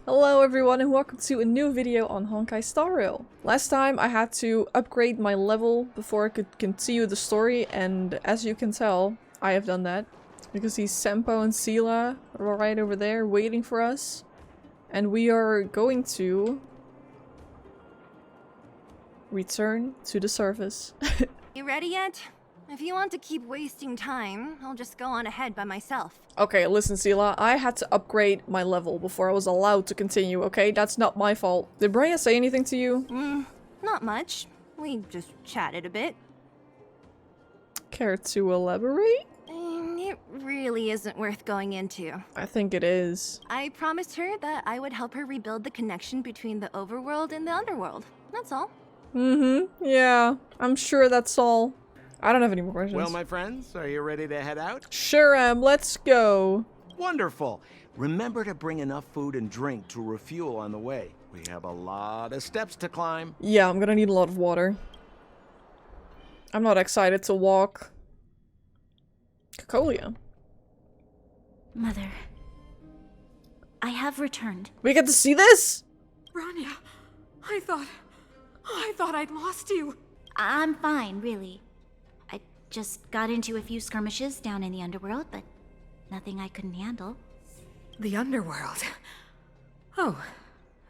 Hello everyone and welcome to a new video on Honkai Star Rail. Last time I had to upgrade my level before I could continue the story, and as you can tell, I have done that. Because these Sampo and Sela are right over there waiting for us. And we are going to return to the surface. You ready yet? If you want to keep wasting time, I'll just go on ahead by myself. Okay, listen Sela, I had to upgrade my level before I was allowed to continue, okay? That's not my fault. Did Brea say anything to you? Not much. We just chatted a bit. Care to elaborate? It really isn't worth going into. I think it is. I promised her that I would help her rebuild the connection between the overworld and the underworld. That's all. Yeah, I'm sure that's all. I don't have any more questions. Well, my friends, are you ready to head out? Sure am, let's go. Wonderful. Remember to bring enough food and drink to refuel on the way. We have a lot of steps to climb. Yeah, I'm gonna need a lot of water. I'm not excited to walk. Cacolia. Mother, I have returned. We get to see this? Rania, I thought I'd lost you. I'm fine, really. I just got into a few skirmishes down in the underworld, but nothing I couldn't handle. The underworld. Oh,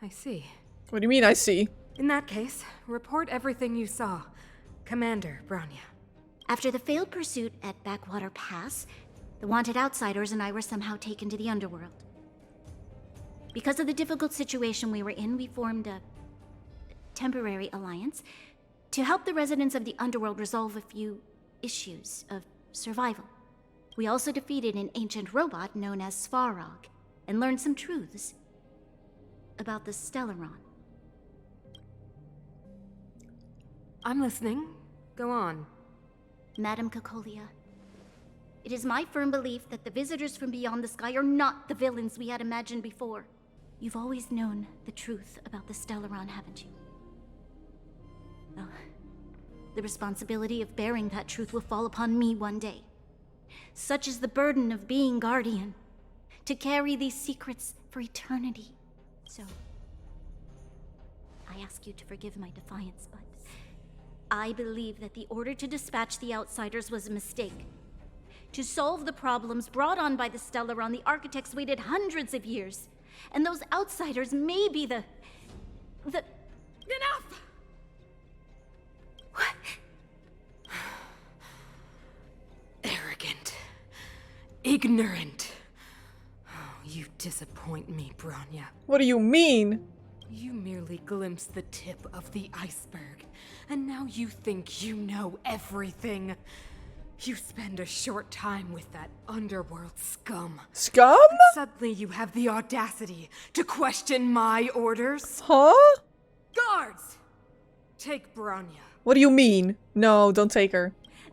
I see. What do you mean I see? In that case, report everything you saw. Commander Branya. After the failed pursuit at Backwater Pass, the wanted outsiders and I were somehow taken to the underworld. Because of the difficult situation we were in, we formed a temporary alliance to help the residents of the underworld resolve a few issues of survival. We also defeated an ancient robot known as Svarog and learned some truths about the Stellaron. I'm listening. Go on. Madam Cacolia, it is my firm belief that the visitors from beyond the sky are not the villains we had imagined before. You've always known the truth about the Stellaron, haven't you? Well, the responsibility of bearing that truth will fall upon me one day. Such is the burden of being Guardian, to carry these secrets for eternity. So, I ask you to forgive my defiance, but I believe that the order to dispatch the outsiders was a mistake. To solve the problems brought on by the Stellaron, the architects waited hundreds of years. And those outsiders may be the... Enough! What? Arrogant. Ignorant. Oh, you disappoint me, Branya. What do you mean? You merely glimpsed the tip of the iceberg, and now you think you know everything. You spend a short time with that underworld scum. Scum? And suddenly you have the audacity to question my orders? Huh? Guards! Take Branya. What do you mean? No, don't take her.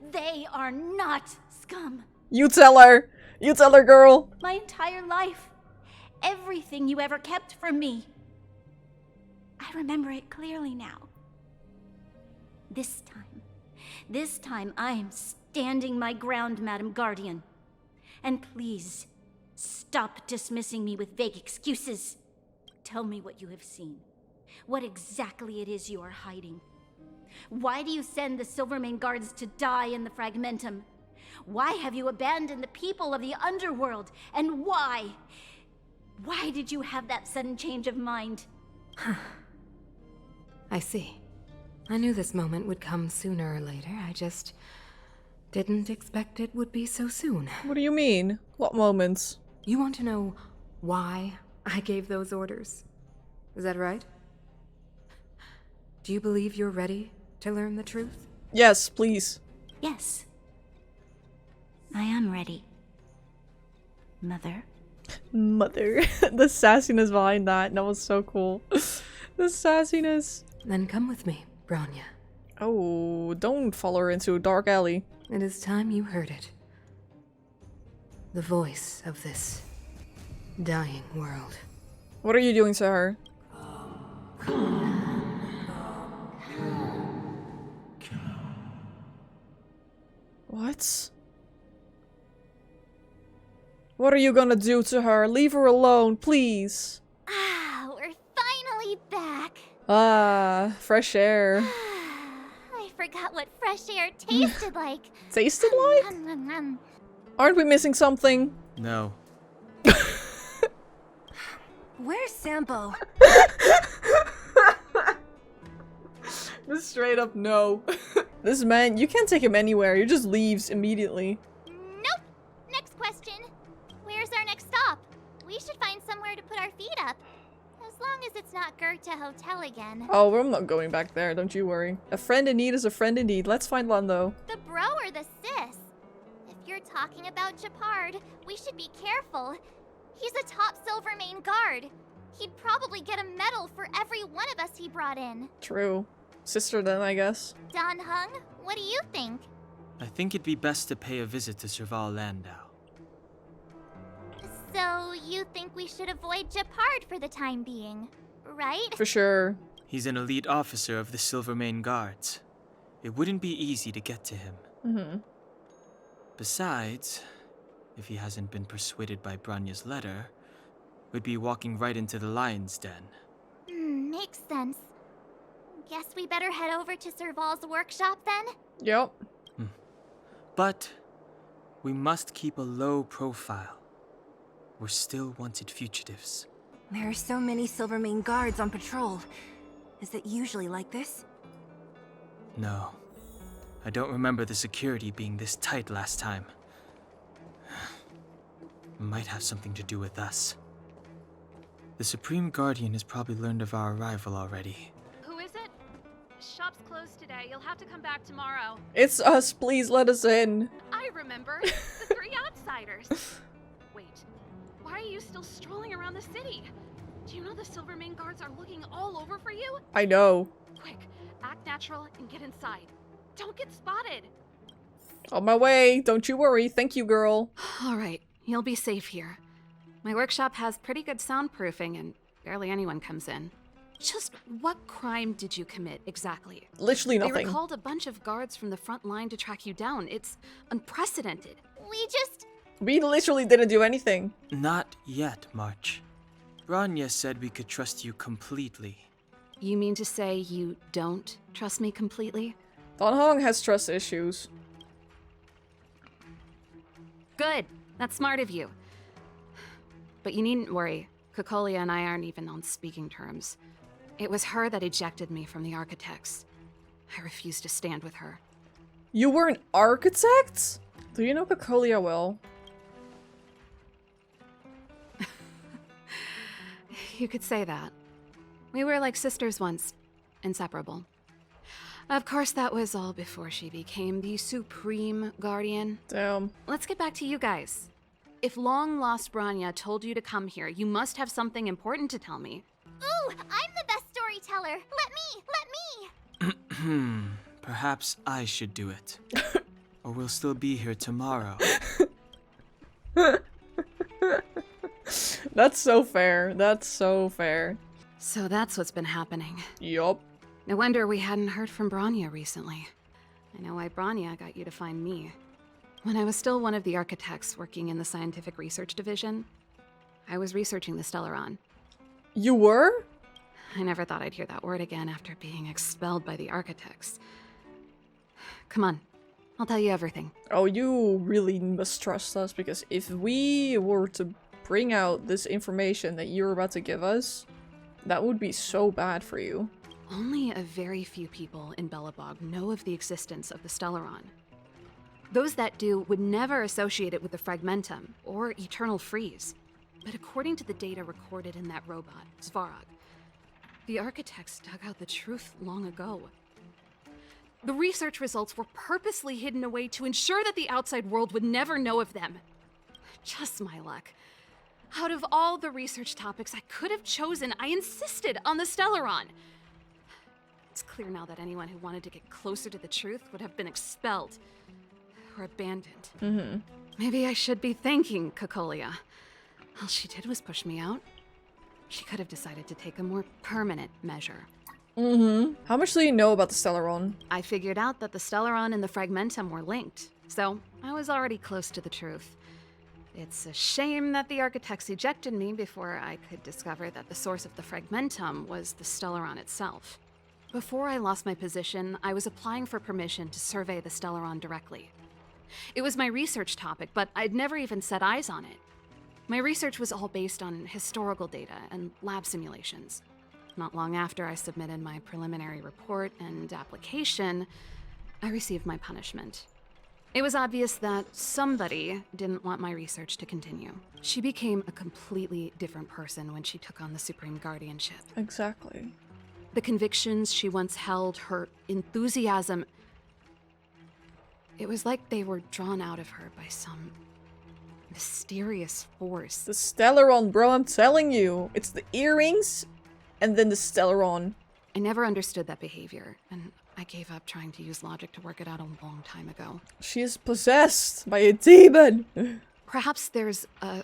They are not scum. You tell her! You tell her, girl! My entire life. Everything you ever kept from me. I remember it clearly now. This time I am standing my ground, Madam Guardian. And please, stop dismissing me with vague excuses. Tell me what you have seen. What exactly it is you are hiding. Why do you send the Silvermane guards to die in the Fragmentum? Why have you abandoned the people of the underworld? And why? Why did you have that sudden change of mind? I see. I knew this moment would come sooner or later. I just didn't expect it would be so soon. What do you mean? What moments? You want to know why I gave those orders? Is that right? Do you believe you're ready to learn the truth? Yes, please. Yes. I am ready. Mother. Mother. The sassiness behind that was so cool. The sassiness. Then come with me, Branya. Oh, don't follow her into a dark alley. It is time you heard it. The voice of this dying world. What are you doing to her? What? What are you gonna do to her? Leave her alone, please. Ah, finally back. Ah, fresh air. I forgot what fresh air tasted like. Tasted like? Nom, nom, nom. Aren't we missing something? No. Where's Sampo? Just straight up no. This man, you can't take him anywhere. He just leaves immediately. Nope. Next question. Where's our next stop? We should find somewhere to put our feet up. As long as it's not Goethe Hotel again. Oh, I'm not going back there. Don't you worry. A friend in need is a friend indeed. Let's find one though. The bro or the sis? If you're talking about Gepard, we should be careful. He's a top Silvermane guard. He'd probably get a medal for every one of us he brought in. True. Sister then, I guess. Don Hung, what do you think? I think it'd be best to pay a visit to Serval Landau. So, you think we should avoid Gepard for the time being, right? For sure. He's an elite officer of the Silvermane Guards. It wouldn't be easy to get to him. Mm-hmm. Besides, if he hasn't been persuaded by Branya's letter, we'd be walking right into the lion's den. Makes sense. Guess we better head over to Serval's workshop then? Yep. But we must keep a low profile. We're still wanted fugitives. There are so many Silvermane guards on patrol. Is it usually like this? No. I don't remember the security being this tight last time. Might have something to do with us. The Supreme Guardian has probably learned of our arrival already. Who is it? Shop's closed today. You'll have to come back tomorrow. It's us. Please let us in. I remember. The three outsiders. Wait. Why are you still strolling around the city? Do you know the Silvermane guards are looking all over for you? I know. Quick, act natural and get inside. Don't get spotted. On my way. Don't you worry. Thank you, girl. All right, you'll be safe here. My workshop has pretty good soundproofing and barely anyone comes in. Just what crime did you commit exactly? Literally They nothing. recalled a bunch of guards from the front line to track you down. It's unprecedented. We literally didn't do anything. Not yet, March. Branya said we could trust you completely. You mean to say you don't trust me completely? Don Hong has trust issues. Good. That's smart of you. But you needn't worry. Kokolia and I aren't even on speaking terms. It was her that ejected me from the Architects. I refused to stand with her. You were an architect? Do you know Kokolia well? You could say that. We were like sisters once. Inseparable. Of course, that was all before she became the Supreme Guardian. Damn. Let's get back to you guys. If long-lost Branya told you to come here, you must have something important to tell me. Ooh, I'm the best storyteller. Let me. Perhaps I should do it. Or we'll still be here tomorrow. That's so fair. That's so fair. So that's what's been happening. Yup. No wonder we hadn't heard from Branya recently. I know why Branya got you to find me. When I was still one of the architects working in the scientific research division, I was researching the Stellaron. You were? I never thought I'd hear that word again after being expelled by the architects. Come on, I'll tell you everything. Oh, you really must trust us, because if we were to bring out this information that you're about to give us, that would be so bad for you. Only a very few people in Belobog know of the existence of the Stellaron. Those that do would never associate it with the Fragmentum or Eternal Freeze. But according to the data recorded in that robot, Svarog, the architects dug out the truth long ago. The research results were purposely hidden away to ensure that the outside world would never know of them. Just my luck. Out of all the research topics I could have chosen, I insisted on the Stellaron. It's clear now that anyone who wanted to get closer to the truth would have been expelled or abandoned. Mm-hmm. Maybe I should be thanking Kokolia. All she did was push me out. She could have decided to take a more permanent measure. Mm-hmm. How much do you know about the Stellaron? I figured out that the Stellaron and the Fragmentum were linked, so I was already close to the truth. It's a shame that the architects ejected me before I could discover that the source of the fragmentum was the Stellaron itself. Before I lost my position, I was applying for permission to survey the Stellaron directly. It was my research topic, but I'd never even set eyes on it. My research was all based on historical data and lab simulations. Not long after I submitted my preliminary report and application, I received my punishment. It was obvious that somebody didn't want my research to continue. She became a completely different person when she took on the Supreme Guardianship. Exactly. The convictions she once held, her enthusiasm, it was like they were drawn out of her by some mysterious force. The Stellaron, bro, I'm telling you. It's the earrings and then the Stellaron. I never understood that behavior, and I gave up trying to use logic to work it out a long time ago. She is possessed by a demon. Perhaps there's a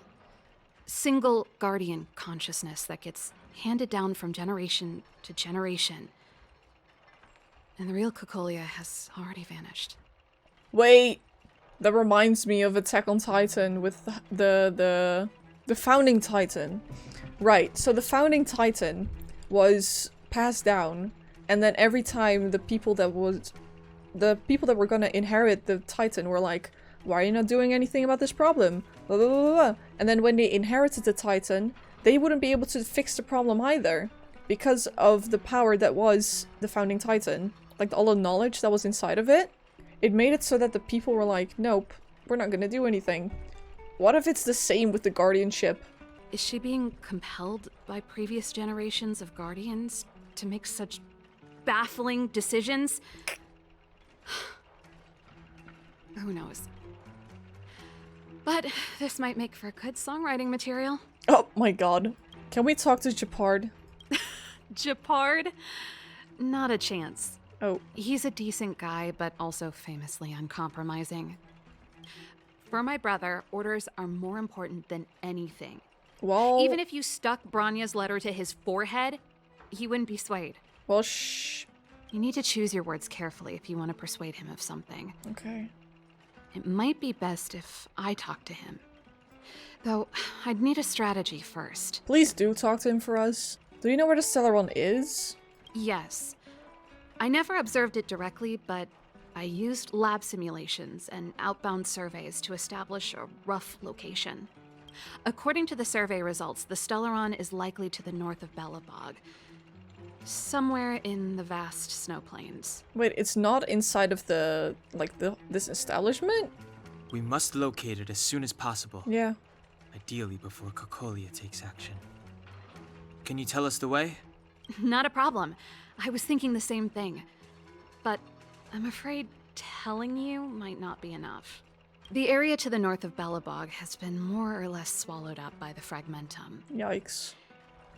single guardian consciousness that gets handed down from generation to generation. And the real Cocolia has already vanished. Wait, that reminds me of Attack on Titan with the founding Titan. Right, so the founding Titan was passed down, and then every time the people that were gonna inherit the Titan were like, why are you not doing anything about this problem? Blah, blah, blah, blah. And then when they inherited the Titan, they wouldn't be able to fix the problem either, because of the power that was the founding Titan. Like all the knowledge that was inside of it. It made it so that the people were like, nope, we're not gonna do anything. What if it's the same with the guardianship? Is she being compelled by previous generations of guardians to make such baffling decisions? Who knows? But this might make for good songwriting material. Oh my god. Can we talk to Gepard? Gepard? Not a chance. Oh. He's a decent guy, but also famously uncompromising. For my brother, orders are more important than anything. Well... Even if you stuck Branya's letter to his forehead, he wouldn't be swayed. Well, shh. You need to choose your words carefully if you want to persuade him of something. Okay. It might be best if I talk to him. Though, I'd need a strategy first. Please do talk to him for us. Do you know where the Stellaron is? Yes. I never observed it directly, but I used lab simulations and outbound surveys to establish a rough location. According to the survey results, the Stellaron is likely to the north of Belobog, somewhere in the vast snow plains. Wait, it's not inside of the, like, this establishment? We must locate it as soon as possible. Yeah. Ideally before Cocolia takes action. Can you tell us the way? Not a problem. I was thinking the same thing. But I'm afraid telling you might not be enough. The area to the north of Belobog has been more or less swallowed up by the fragmentum. Yikes.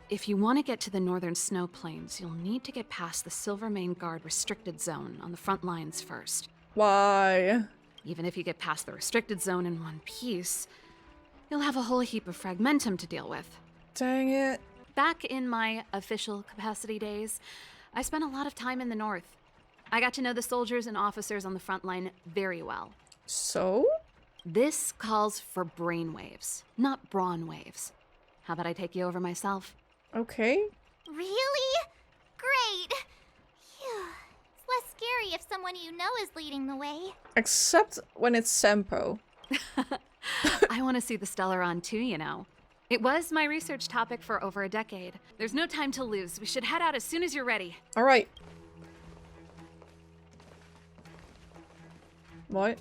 If you want to get to the northern snow plains, you'll need to get past the Silvermane Guard restricted zone on the front lines first. Why? Even if you get past the restricted zone in one piece, you'll have a whole heap of fragmentum to deal with. Dang it. Back in my official capacity days, I spent a lot of time in the north. I got to know the soldiers and officers on the front line very well. So? This calls for brainwaves, not brawn waves. How about I take you over myself? Okay. Really? Great! Phew. It's less scary if someone you know is leading the way. Except when it's Sampo. I want to see the Stellaron too, you know. It was my research topic for over a decade. There's no time to lose. We should head out as soon as you're ready. Alright. What?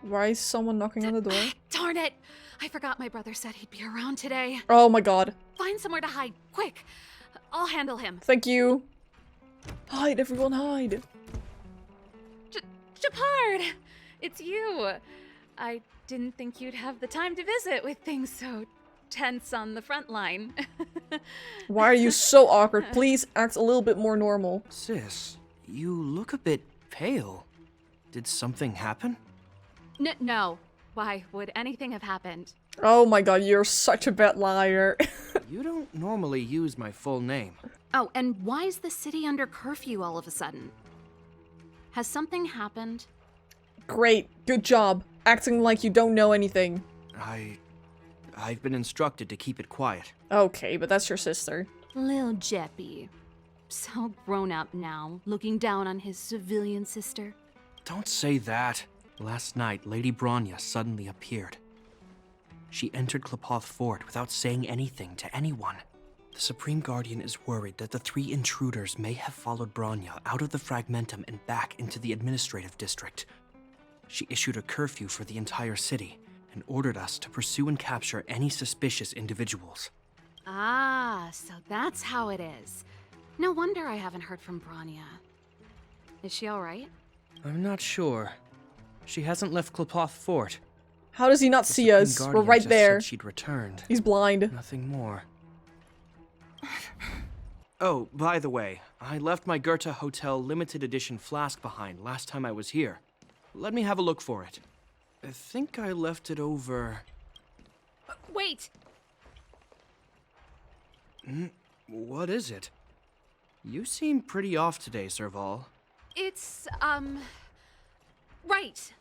Why is someone knocking on the door? Darn it! I forgot my brother said he'd be around today. Oh my god. Find somewhere to hide, quick! I'll handle him. Thank you. Hide, everyone, hide. Gepard! It's you! I didn't think you'd have the time to visit with things so tense on the front line. Why are you so awkward? Please act a little bit more normal. Sis, you look a bit pale. Did something happen? No. Why would anything have happened? Oh my god, you're such a bad liar. You don't normally use my full name. Oh, and why is the city under curfew all of a sudden? Has something happened? Great. Good job. Acting like you don't know anything. I've been instructed to keep it quiet. Okay, but that's your sister. Lil Jeppy. So grown up now, looking down on his civilian sister. Don't say that. Last night, Lady Bronya suddenly appeared. She entered Klepoth Fort without saying anything to anyone. The Supreme Guardian is worried that the 3 intruders may have followed Bronya out of the Fragmentum and back into the administrative district. She issued a curfew for the entire city and ordered us to pursue and capture any suspicious individuals. Ah, so that's how it is. No wonder I haven't heard from Bronya. Is she alright? I'm not sure. She hasn't left Klepoth Fort. How does he not The see Supreme us? We're Guardian right just there. said she'd returned. He's blind. Nothing more. Oh, by the way, I left my Goethe Hotel limited edition flask behind last time I was here. Let me have a look for it. I think I left it over... Wait! What is it? You seem pretty off today, Serval. It's, right.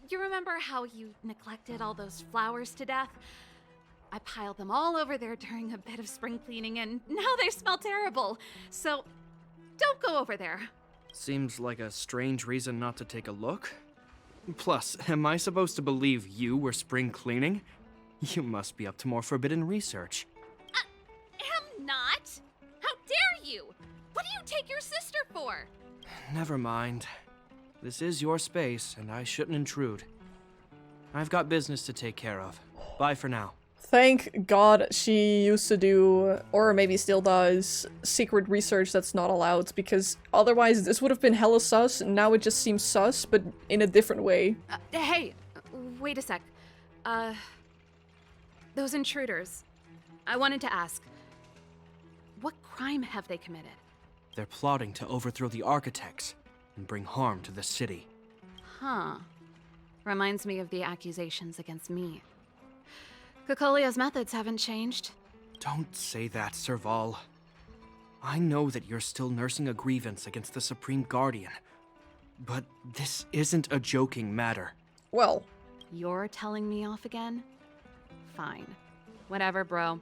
You remember how you neglected all those flowers to death? I piled them all over there during a bit of spring cleaning, and now they smell terrible. So, don't go over there. Seems like a strange reason not to take a look. Plus, am I supposed to believe you were spring cleaning? You must be up to more forbidden research. Am not? How dare you? What do you take your sister for? Never mind. This is your space, and I shouldn't intrude. I've got business to take care of. Bye for now. Thank God she used to do, or maybe still does, secret research that's not allowed, because otherwise this would have been hella sus, and now it just seems sus, but in a different way. Hey, wait a sec. Those intruders. I wanted to ask, what crime have they committed? They're plotting to overthrow the architects and bring harm to the city. Huh. Reminds me of the accusations against me. Kokolia's methods haven't changed. Don't say that, Serval. I know that you're still nursing a grievance against the Supreme Guardian, but this isn't a joking matter. Well. You're telling me off again? Fine. Whatever, bro.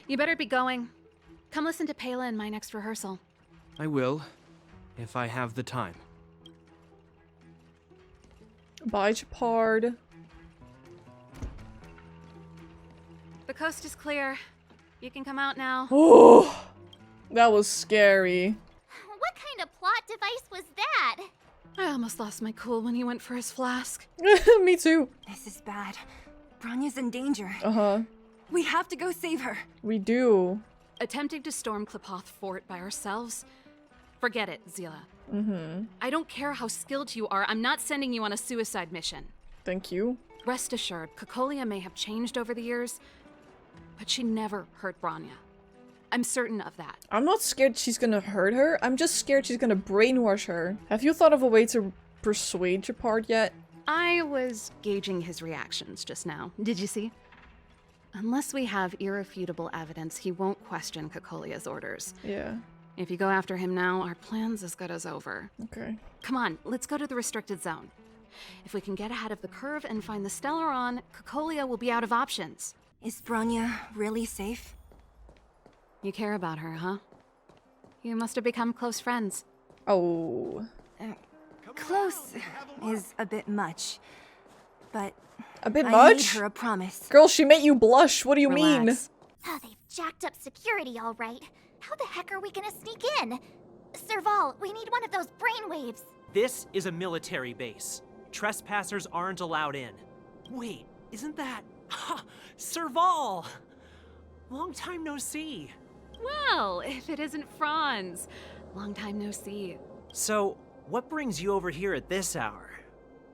You better be going. Come listen to Pela in my next rehearsal. I will, if I have the time. Bye, Gepard. The coast is clear. You can come out now. Oh, that was scary. What kind of plot device was that? I almost lost my cool when he went for his flask. Me too. This is bad. Bronya's in danger. Uh-huh. We have to go save her. We do. Attempting to storm Klepoth Fort by ourselves? Forget it, Zila. Mm-hmm. I don't care how skilled you are, I'm not sending you on a suicide mission. Thank you. Rest assured, Kokolia may have changed over the years, but she never hurt Bronya. I'm certain of that. I'm not scared she's gonna hurt her. I'm just scared she's gonna brainwash her. Have you thought of a way to persuade Gepard yet? I was gauging his reactions just now. Did you see? Unless we have irrefutable evidence, he won't question Kokolia's orders. Yeah. If you go after him now, our plan's as good as over. Okay. Come on, let's go to the restricted zone. If we can get ahead of the curve and find the Stellaron, Kokolia will be out of options. Is Bronya really safe? You care about her, huh? You must have become close friends. Oh. Close is a bit much, but A bit I much? made her a promise. Girl, she made you blush. What do you mean? Relax. Oh, they've jacked up security, all right. How the heck are we gonna sneak in? Serval, we need one of those brainwaves. This is a military base. Trespassers aren't allowed in. Wait, isn't that... Ha! Serval! Long time no see. Well, if it isn't Franz. Long time no see. So, what brings you over here at this hour?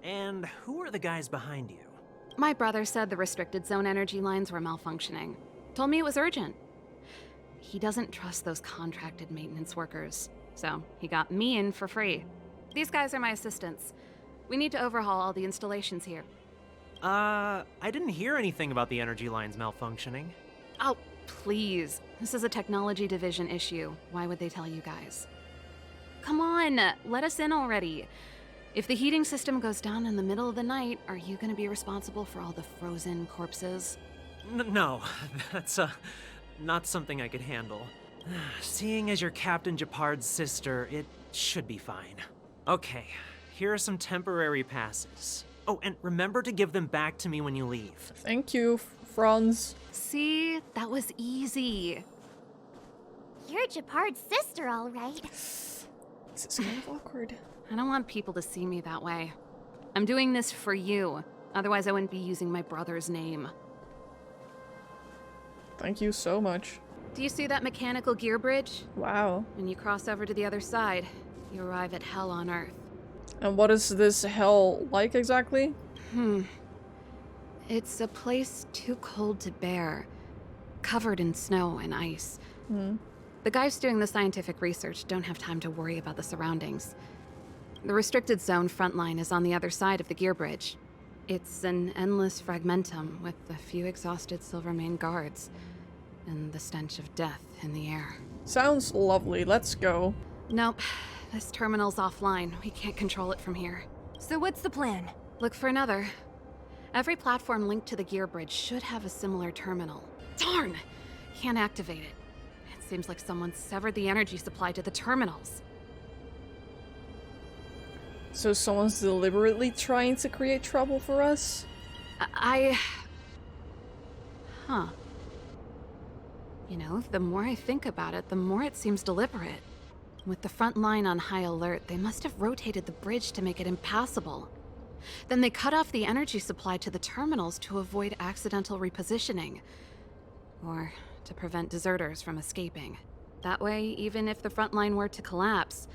And who are the guys behind you? My brother said the restricted zone energy lines were malfunctioning. Told me it was urgent. He doesn't trust those contracted maintenance workers, so he got me in for free. These guys are my assistants. We need to overhaul all the installations here. I didn't hear anything about the energy lines malfunctioning. Oh, please. This is a technology division issue. Why would they tell you guys? Come on, let us in already. If the heating system goes down in the middle of the night, are you gonna be responsible for all the frozen corpses? No, that's not something I could handle. Seeing as you're Captain Gepard's sister, it should be fine. Okay, here are some temporary passes. Oh, and remember to give them back to me when you leave. Thank you, Franz. See, that was easy. You're Gepard's sister, all right. This is kind of awkward. I don't want people to see me that way. I'm doing this for you. Otherwise, I wouldn't be using my brother's name. Thank you so much. Do you see that mechanical gear bridge? Wow. When you cross over to the other side, you arrive at Hell on Earth. And what is this hell like exactly? It's a place too cold to bear, covered in snow and ice. The guys doing the scientific research don't have time to worry about the surroundings. The restricted zone front line is on the other side of the gear bridge. It's an endless fragmentum with a few exhausted Silvermane guards and the stench of death in the air. Sounds lovely. Let's go. Nope. This terminal's offline. We can't control it from here. So what's the plan? Look for another. Every platform linked to the gear bridge should have a similar terminal. Darn! Can't activate it. It seems like someone severed the energy supply to the terminals. So someone's deliberately trying to create trouble for us? Huh. You know, the more I think about it, the more it seems deliberate. With the front line on high alert, they must have rotated the bridge to make it impassable. Then they cut off the energy supply to the terminals to avoid accidental repositioning. Or to prevent deserters from escaping. That way, even if the front line were to collapse,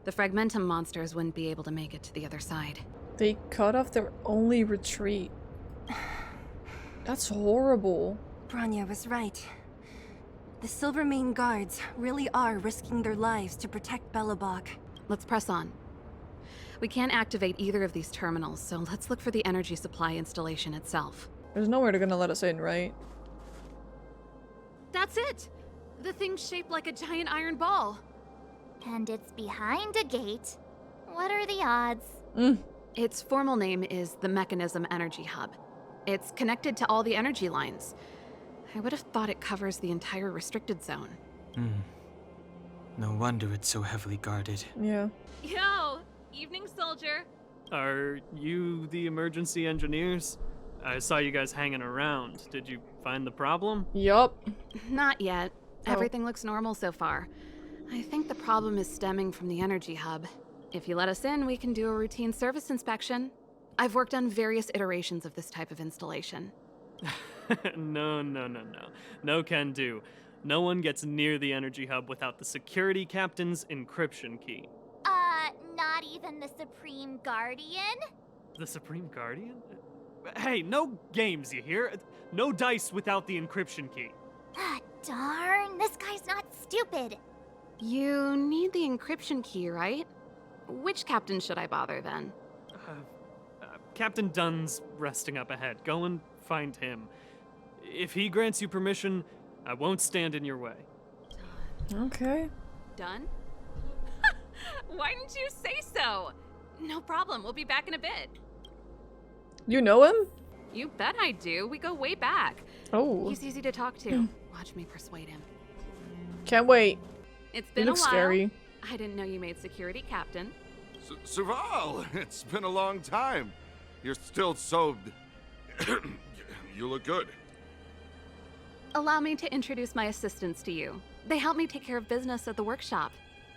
the Fragmentum monsters wouldn't be able to make it to the other side. They cut off their only retreat. That's horrible. Bronya was right. The Silvermane guards really are risking their lives to protect Belobog. Let's press on. We can't activate either of these terminals, so let's look for the energy supply installation itself. There's nowhere they're gonna let us in, right? That's it! The thing's shaped like a giant iron ball. And it's behind a gate. What are the odds? Its formal name is the Mechanism Energy Hub. It's connected to all the energy lines. I would have thought it covers the entire restricted zone. No wonder it's so heavily guarded. Yeah. Yo! Evening, soldier! Are you the emergency engineers? I saw you guys hanging around. Did you find the problem? Yup. Not yet. Oh. Everything looks normal so far. I think the problem is stemming from the energy hub. If you let us in, we can do a routine service inspection. I've worked on various iterations of this type of installation. No. No can do. No one gets near the energy hub without the security captain's encryption key. Not even the Supreme Guardian? The Supreme Guardian? Hey, no games, you hear? No dice without the encryption key. Ah, darn. This guy's not stupid. You need the encryption key, right? Which captain should I bother then? Captain Dunn's resting up ahead. Go and find him. If he grants you permission, I won't stand in your way. Okay. Done? Why didn't you say so? No problem, we'll be back in a bit. You know him? You bet I do. We go way back. Oh. He's easy to talk to. Watch me persuade him. Can't wait. It's He been a while. looks scary. I didn't know you made security captain. Serval, it's been a long time. You're still so... You look good. Allow me to introduce my assistants to you. They help me take care of business at the workshop.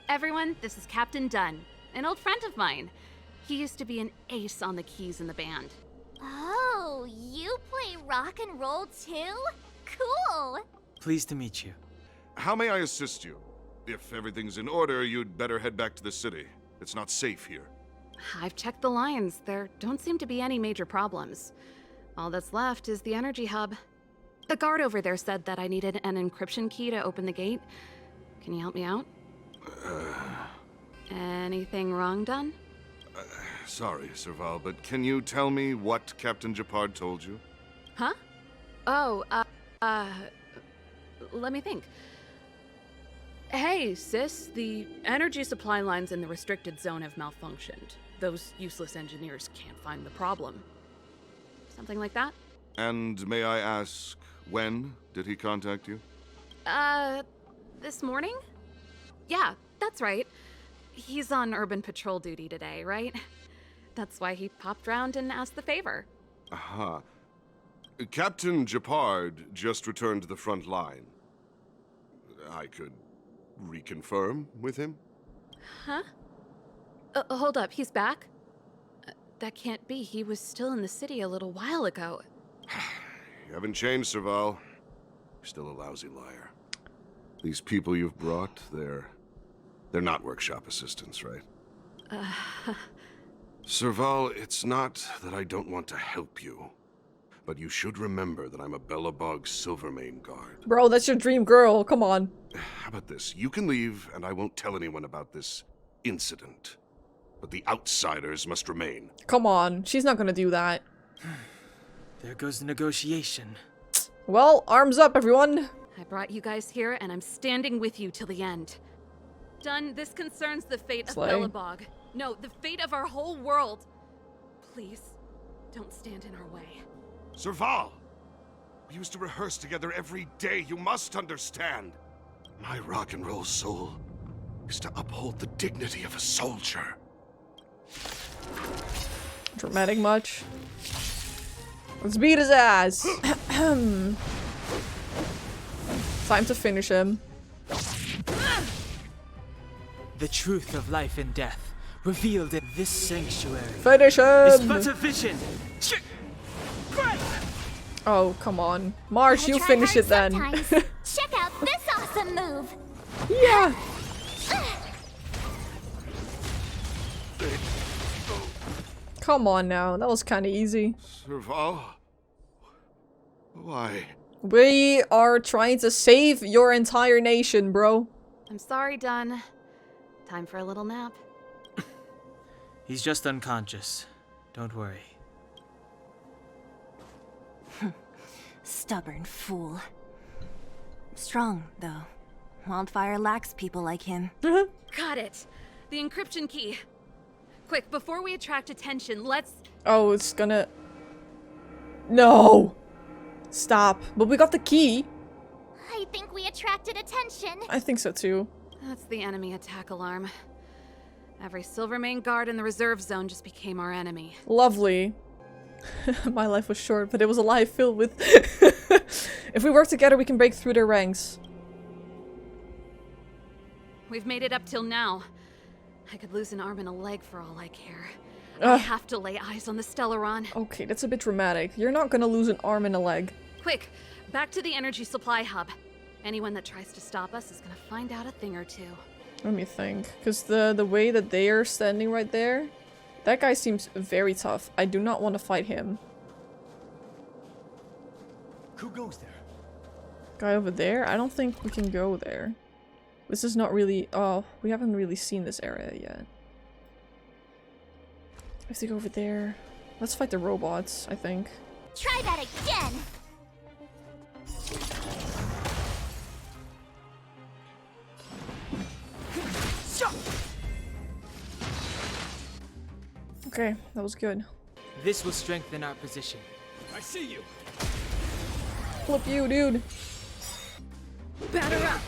Everyone, this is Captain Dunn, an old friend of mine. He used to be an ace on the keys in the band. Oh, you play rock and roll too? Cool! Pleased to meet you. How may I assist you? If everything's in order, you'd better head back to the city. It's not safe here. I've checked the lines. There don't seem to be any major problems. All that's left is the energy hub. The guard over there said that I needed an encryption key to open the gate. Can you help me out? Anything wrong, Dunn? Sorry, Serval, but can you tell me what Captain Gepard told you? Huh? Oh, let me think. Hey, sis, the energy supply lines in the restricted zone have malfunctioned. those useless engineers can't find the problem. Something like that? And may I ask, when did he contact you? This morning? Yeah, that's right. He's on urban patrol duty today, right? That's why he popped round and asked the favor. Aha. Captain Gepard just returned to the front line. I could reconfirm with him? Huh? Hold up, he's back? That can't be. He was still in the city a little while ago. You haven't changed, Serval. You're still a lousy liar. These people you've brought, they're not workshop assistants, right? Serval, it's not that I don't want to help you, but you should remember that I'm a Belobog Silvermane guard. Bro, that's your dream girl. Come on. How about this? You can leave, and I won't tell anyone about this incident. But the outsiders must remain. Come on. She's not gonna do that. There goes the negotiation. Well, arms up, everyone. I brought you guys here, and I'm standing with you till the end. Done. This concerns the fate of Belobog. No, the fate of our whole world. Please, don't stand in our way. Serval! We used to rehearse together every day. You must understand. My rock and roll soul is to uphold the dignity of a soldier. Dramatic much. Let's beat his ass. Time to finish him. The truth of life and death, revealed in this sanctuary, Finish is him! but a vision. Oh, come on. Marsh, you finish it then. Check out this awesome move! Yeah! Come on now, that was kind of easy. Serval? Why? We are trying to save your entire nation, bro. I'm sorry, Dunn. Time for a little nap. He's just unconscious. Don't worry. Stubborn fool. Strong, though. Wildfire lacks people like him. Got it. The encryption key. Quick, before we attract attention, let's... Oh, it's gonna... No! Stop. But we got the key. I think we attracted attention. I think so too. That's the enemy attack alarm. Every Silvermane guard in the reserve zone just became our enemy. Lovely. My life was short, but it was a life filled with... If we work together, we can break through their ranks. We've made it up till now. I could lose an arm and a leg for all I care. I have to lay eyes on the Stellaron. Okay, that's a bit dramatic. You're not gonna lose an arm and a leg. Quick, back to the energy supply hub. Anyone that tries to stop us is gonna find out a thing or two. Let me think. Because the way that they are standing right there, that guy seems very tough. I do not want to fight him. Who goes there? Guy over there? I don't think we can go there. This is not really... Oh, we haven't really seen this area yet. I have to go over there. Let's fight the robots, I think. Try that again! Okay, that was good. This will strengthen our position. I see you. Flip you, dude. Batter up!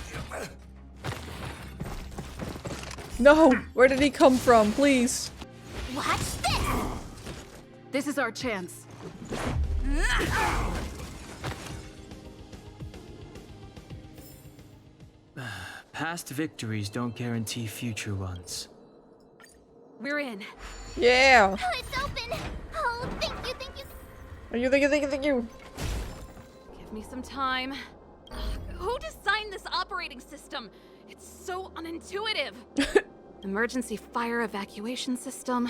No! Where did he come from? Please. Watch this! This is our chance. Past victories don't guarantee future ones. We're in. Yeah! Oh, it's open! Oh, thank you, thank you! Thank you! Give me some time. Ugh, who designed this operating system? It's so unintuitive. Emergency fire evacuation system.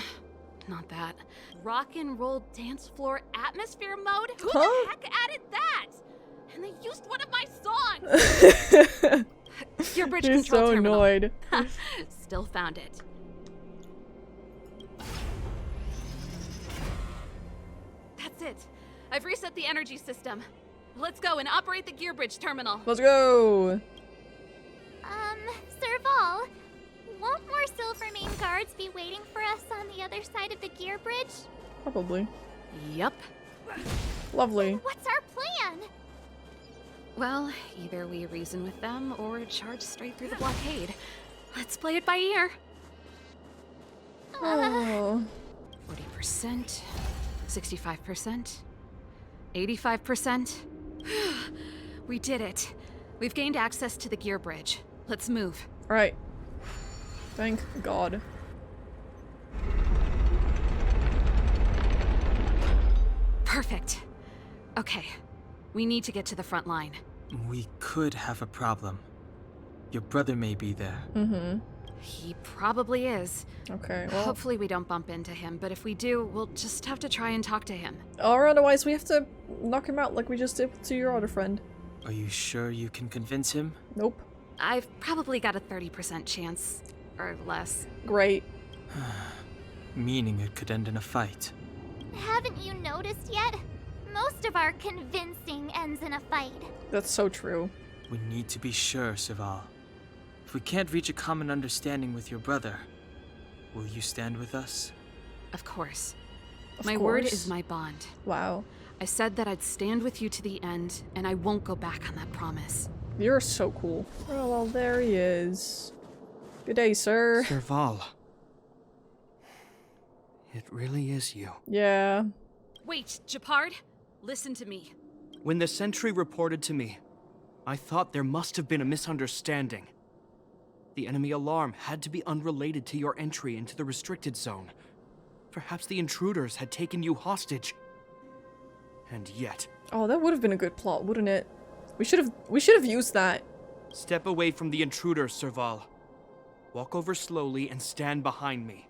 Not that. Rock and roll dance floor atmosphere mode? Who the heck added that? And they used one of my songs! Your bridge You're control so terminal. annoyed. Still found it. That's it. I've reset the energy system. Let's go and operate the gear bridge terminal. Let's go! Serval, won't more Silvermane guards be waiting for us on the other side of the gear bridge? Probably. Yep. Lovely. What's our plan? Well, either we reason with them or charge straight through the blockade. Let's play it by ear. Oh. 40%, 65%, 85%. We did it. We've gained access to the gear bridge. Let's move. Right. Thank God. Perfect. Okay. We need to get to the front line. We could have a problem. Your brother may be there. Mm-hmm. He probably is. Okay, well... Hopefully we don't bump into him, but if we do, we'll just have to try and talk to him. Or otherwise we have to knock him out like we just did to your other friend. Are you sure you can convince him? Nope. I've probably got a 30% chance. Or less. Great. Meaning it could end in a fight. Haven't you noticed yet? Most of our convincing ends in a fight. That's so true. We need to be sure, Serval. If we can't reach a common understanding with your brother, will you stand with us? Of course. Of My course. word is my bond. Wow. I said that I'd stand with you to the end, and I won't go back on that promise. You're so cool. Oh, well, there he is. Good day, sir. Serval. It really is you. Yeah. Wait, Gepard, listen to me. When the sentry reported to me, I thought there must have been a misunderstanding. The enemy alarm had to be unrelated to your entry into the restricted zone. Perhaps the intruders had taken you hostage. And yet... Oh, that would have been a good plot, wouldn't it? We should have used that. Step away from the intruders, Serval. Walk over slowly and stand behind me.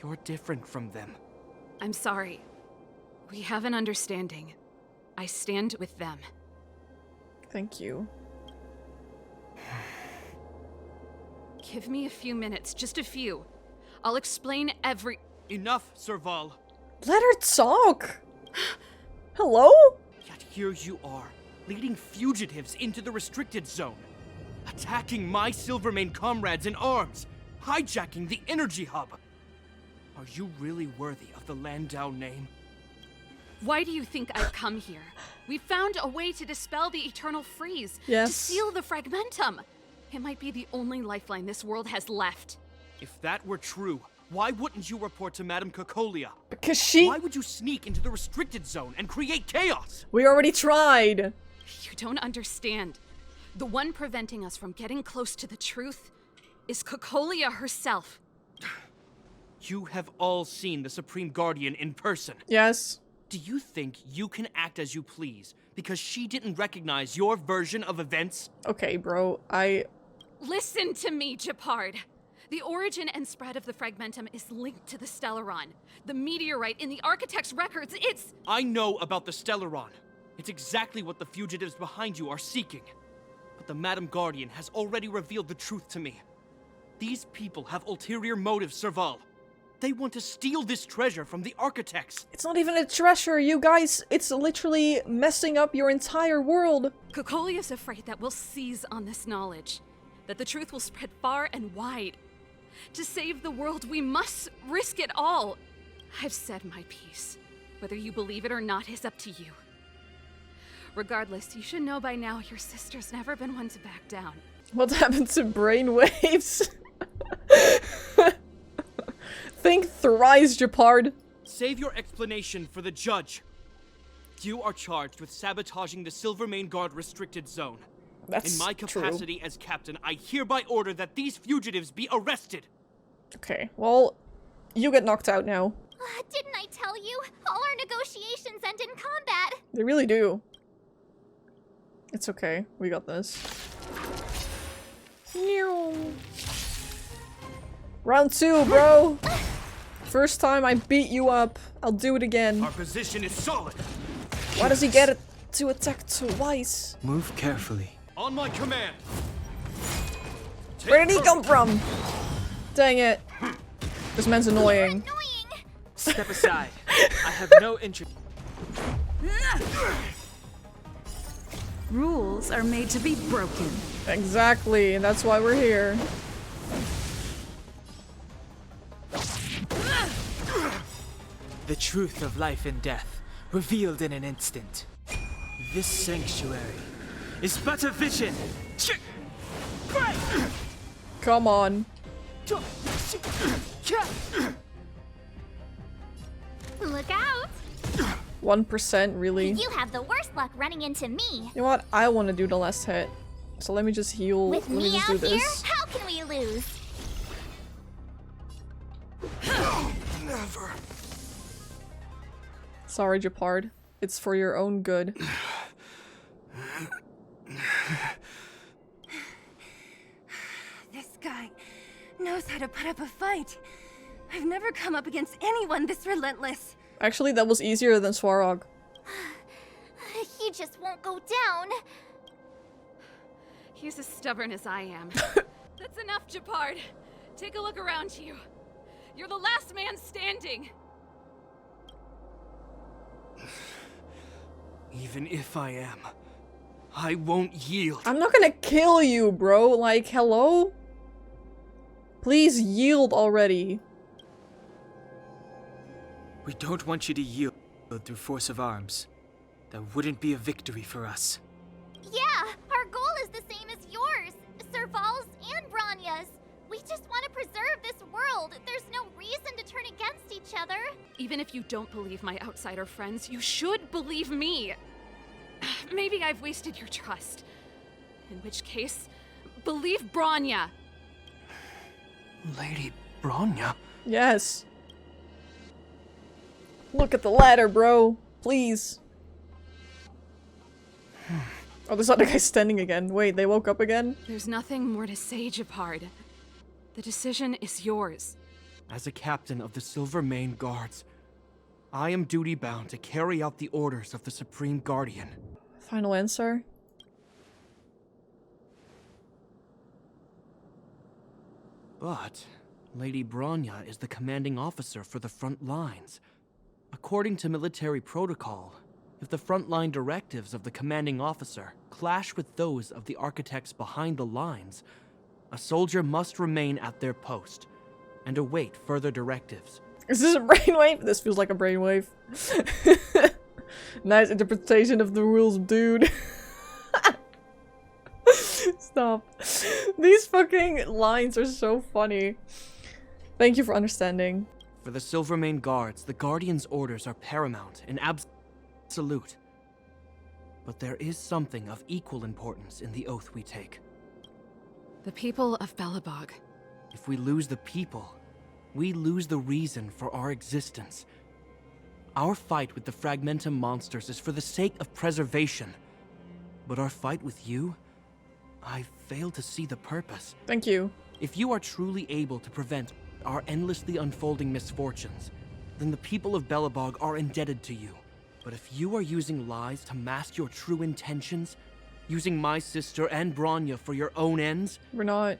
You're different from them. I'm sorry. We have an understanding. I stand with them. Thank you. Give me a few minutes, just a few. I'll explain every... Enough, Serval. Let her talk! Hello? Yet here you are, leading fugitives into the restricted zone. Attacking my Silvermane comrades in arms. Hijacking the energy hub. Are you really worthy of the Landau name? Why do you think I've come here? We found a way to dispel the eternal freeze. Yes. To seal the fragmentum. It might be the only lifeline this world has left. If that were true, why wouldn't you report to Madame Cocolia? Because she... Why would you sneak into the restricted zone and create chaos? We already tried! You don't understand. The one preventing us from getting close to the truth is Cocolia herself. You have all seen the Supreme Guardian in person. Yes. Do you think you can act as you please because she didn't recognize your version of events? Okay, bro, Listen to me, Gepard. The origin and spread of the fragmentum is linked to the Stellaron. The meteorite in the Architect's records, it's... I know about the Stellaron. It's exactly what the fugitives behind you are seeking. But the Madam Guardian has already revealed the truth to me. These people have ulterior motives, Serval. They want to steal this treasure from the Architects. It's not even a treasure, you guys. It's literally messing up your entire world. Cocolia's afraid that we'll seize on this knowledge. That the truth will spread far and wide. To save the world, we must risk it all. I've said my piece. Whether you believe it or not is up to you. Regardless, you should know by now your sister's never been one to back down. What happened to brainwaves? Think thrice, Gepard. Save your explanation for the judge. You are charged with sabotaging the Silvermane Guard restricted zone. That's in my capacity as captain, I hereby order that these fugitives be arrested. Okay, well, you get knocked out now. Didn't I tell you? All our negotiations end in combat. They really do. It's okay. We got this. Round 2, bro! First time I beat you up. I'll do it again. Our position is solid. Why does he get it to attack twice? Move carefully. On my command. Where did he come from? Dang it. This man's annoying. Step aside. I have no interest. Rules are made to be broken. Exactly, and that's why we're here. The truth of life and death, revealed in an instant. This sanctuary is but a vision. Come on. Look out! 1%, really? You have the worst luck running into me. You know what? I want to do the last hit. So let me just heal. With let me me just out do here, this. how can we lose? Never. Sorry, Gepard. It's for your own good. This guy knows how to put up a fight. I've never come up against anyone this relentless. Actually, that was easier than Swarog. He just won't go down. He's as stubborn as I am. That's enough, Gepard. Take a look around you. You're the last man standing. Even if I am, I won't yield. I'm not gonna kill you, bro. Like, hello? Please yield already. We don't want you to yield through force of arms. That wouldn't be a victory for us. Yeah, our goal is the same as yours, Serval's and Branya's. We just want to preserve this world. There's no reason to turn against each other. Even if you don't believe my outsider friends, you should believe me. Maybe I've wasted your trust. In which case, believe Branya. Lady Branya? Yes. Look at the ladder, bro. Please. Oh, this other guy's standing again. Wait, they woke up again? There's nothing more to say, Gepard. The decision is yours. As a captain of the Silvermane Guards, I am duty-bound to carry out the orders of the Supreme Guardian. Final answer? But Lady Branya is the commanding officer for the front lines. According to military protocol, if the frontline directives of the commanding officer clash with those of the architects behind the lines, a soldier must remain at their post and await further directives. Is this a brainwave? This feels like a brainwave. Nice interpretation of the rules, dude. Stop. These fucking lines are so funny. Thank you for understanding. For the Silvermane Guards, the Guardian's orders are paramount and absolute. But there is something of equal importance in the oath we take. The people of Belobog. If we lose the people, we lose the reason for our existence. Our fight with the Fragmentum monsters is for the sake of preservation. But our fight with you, I fail to see the purpose. Thank you. If you are truly able to prevent our endlessly unfolding misfortunes, then the people of Belobog are indebted to you. But if you are using lies to mask your true intentions, using my sister and Branya for your own ends, we're not.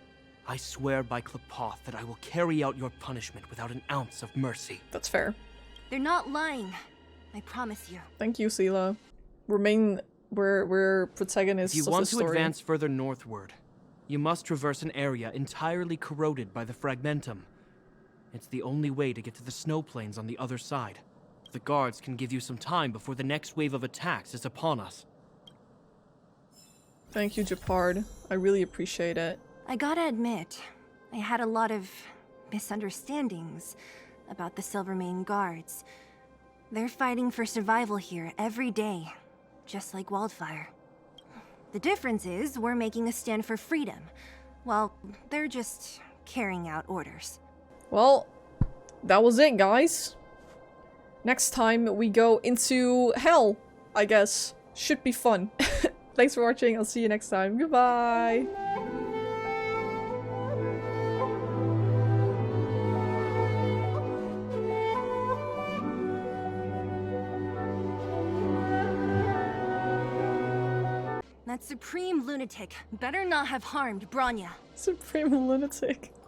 I swear by Klepoth that I will carry out your punishment without an ounce of mercy. That's fair. They're not lying. I promise you. Thank you, Sela. We're protagonists If you of want the to story. advance further northward, you must traverse an area entirely corroded by the Fragmentum. It's the only way to get to the snow plains on the other side. The guards can give you some time before the next wave of attacks is upon us. Thank you, Gepard. I really appreciate it. I gotta admit, I had a lot of misunderstandings about the Silvermane Guards. They're fighting for survival here every day, just like Wildfire. The difference is we're making a stand for freedom, while they're just carrying out orders. Well, that was it, guys. Next time we go into hell, I guess. Should be fun. Thanks for watching. I'll see you next time. Goodbye. That supreme lunatic better not have harmed Branya. Supreme lunatic.